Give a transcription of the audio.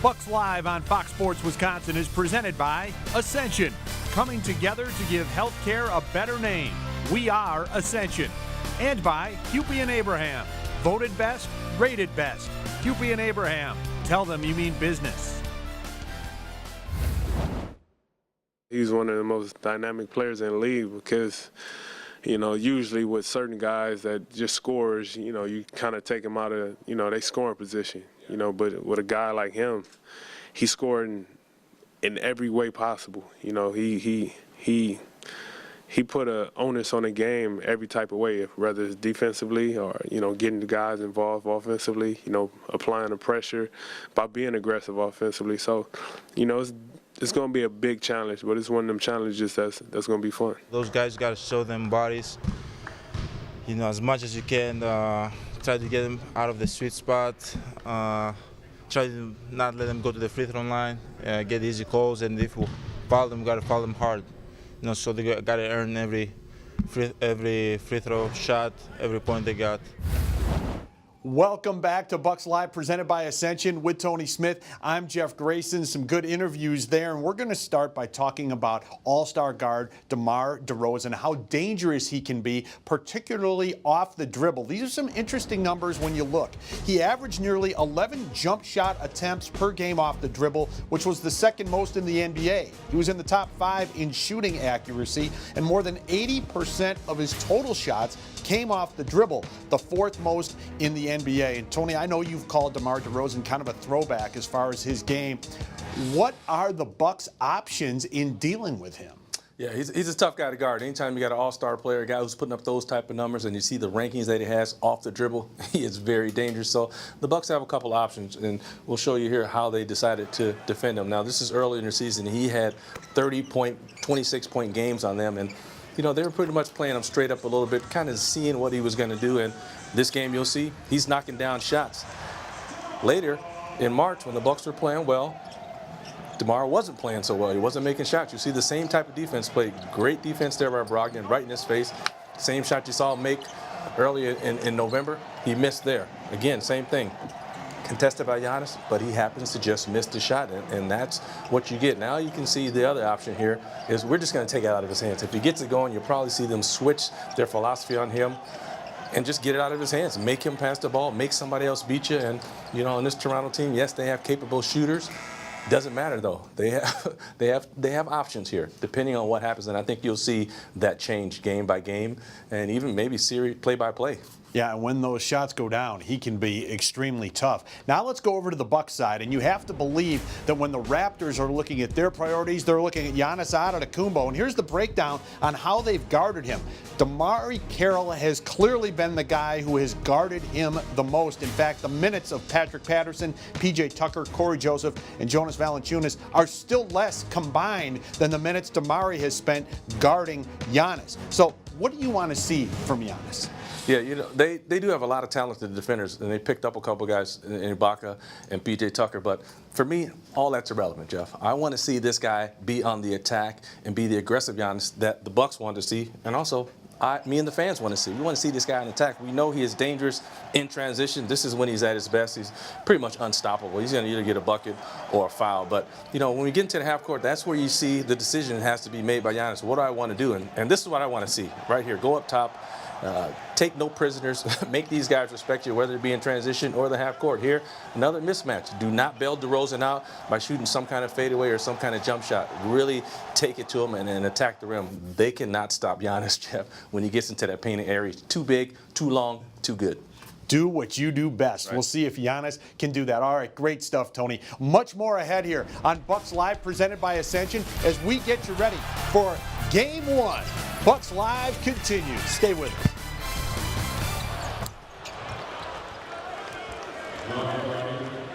Bucks Live on Fox Sports Wisconsin is presented by Ascension, coming together to give healthcare a better name. We are Ascension. And by Hupy and Abraham, voted best, rated best. Hupy and Abraham, tell them you mean business. He's one of the most dynamic players in the league because, you know, usually with certain guys that just scores, you know, you kind of take them out of, you know, they scoring position, you know, but with a guy like him, he scored in every way possible. You know, he put a onus on the game every type of way, whether it's defensively or, you know, getting the guys involved offensively, you know, applying the pressure by being aggressive offensively. So, you know, it's going to be a big challenge, but it's one of them challenges that's going to be fun. Those guys got to show them bodies, you know, as much as you can. Try to get them out of the sweet spot. Try to not let them go to the free throw line. Get easy calls, and if we foul them, got to foul them hard. You know, so they got to earn every free throw shot, every point they got. Welcome back to Bucks Live, presented by Ascension with Tony Smith. I'm Jeff Grayson. Some good interviews there, and we're going to start by talking about all-star guard DeMar DeRozan, how dangerous he can be, particularly off the dribble. These are some interesting numbers when you look. He averaged nearly 11 jump shot attempts per game off the dribble, which was the second most in the NBA. He was in the top 5 in shooting accuracy, and more than 80% of his total shots came off the dribble, the 4th most in the NBA. And Tony, I know you've called DeMar DeRozan kind of a throwback as far as his game. What are the Bucks' options in dealing with him? Yeah, he's a tough guy to guard. Anytime you got an all-star player, a guy who's putting up those type of numbers, and you see the rankings that he has off the dribble, he is very dangerous. So the Bucks have a couple options, and we'll show you here how they decided to defend him. Now, this is early in the season. He had 26-point games on them, and you know, they were pretty much playing him straight up a little bit, kind of seeing what he was going to do. And this game, you'll see, he's knocking down shots. Later, in March, when the Bucks were playing well, DeMar wasn't playing so well. He wasn't making shots. You see the same type of defense played. Great defense there by Brogdon, right in his face. Same shot you saw him make earlier in November. He missed there. Again, same thing. Contested by Giannis, but he happens to just miss the shot, and that's what you get. Now you can see the other option here is we're just going to take it out of his hands. If he gets it going, you'll probably see them switch their philosophy on him and just get it out of his hands. Make him pass the ball, make somebody else beat you. And, you know, on this Toronto team, yes, they have capable shooters. Doesn't matter, though. They have options here, depending on what happens. And I think you'll see that change game by game and even maybe series play by play. Yeah, and when those shots go down, he can be extremely tough. Now let's go over to the Bucks side, and you have to believe that when the Raptors are looking at their priorities, they're looking at Giannis Antetokounmpo. And here's the breakdown on how they've guarded him. DeMarre Carroll has clearly been the guy who has guarded him the most. In fact, the minutes of Patrick Patterson, P.J. Tucker, Corey Joseph, and Jonas Valanciunas are still less combined than the minutes DeMarre has spent guarding Giannis. So what do you want to see from Giannis? Yeah, you know, they do have a lot of talented defenders, and they picked up a couple guys in Ibaka and P.J. Tucker. But for me, all that's irrelevant, Jeff. I want to see this guy be on the attack and be the aggressive Giannis that the Bucks want to see, and also me and the fans want to see. We want to see this guy on attack. We know he is dangerous in transition. This is when he's at his best. He's pretty much unstoppable. He's going to either get a bucket or a foul. But, you know, when we get into the half court, that's where you see the decision has to be made by Giannis. What do I want to do? And this is what I want to see right here. Go up top. Take no prisoners. Make these guys respect you, whether it be in transition or the half court. Here, another mismatch. Do not bail DeRozan out by shooting some kind of fadeaway or some kind of jump shot. Really take it to him and attack the rim. They cannot stop Giannis, Jeff, when he gets into that painted area. Too big, too long, too good. Do what you do best. Right. We'll see if Giannis can do that. All right, great stuff, Tony. Much more ahead here on Bucks Live, presented by Ascension, as we get you ready for Game 1. Bucks Live continues. Stay with us.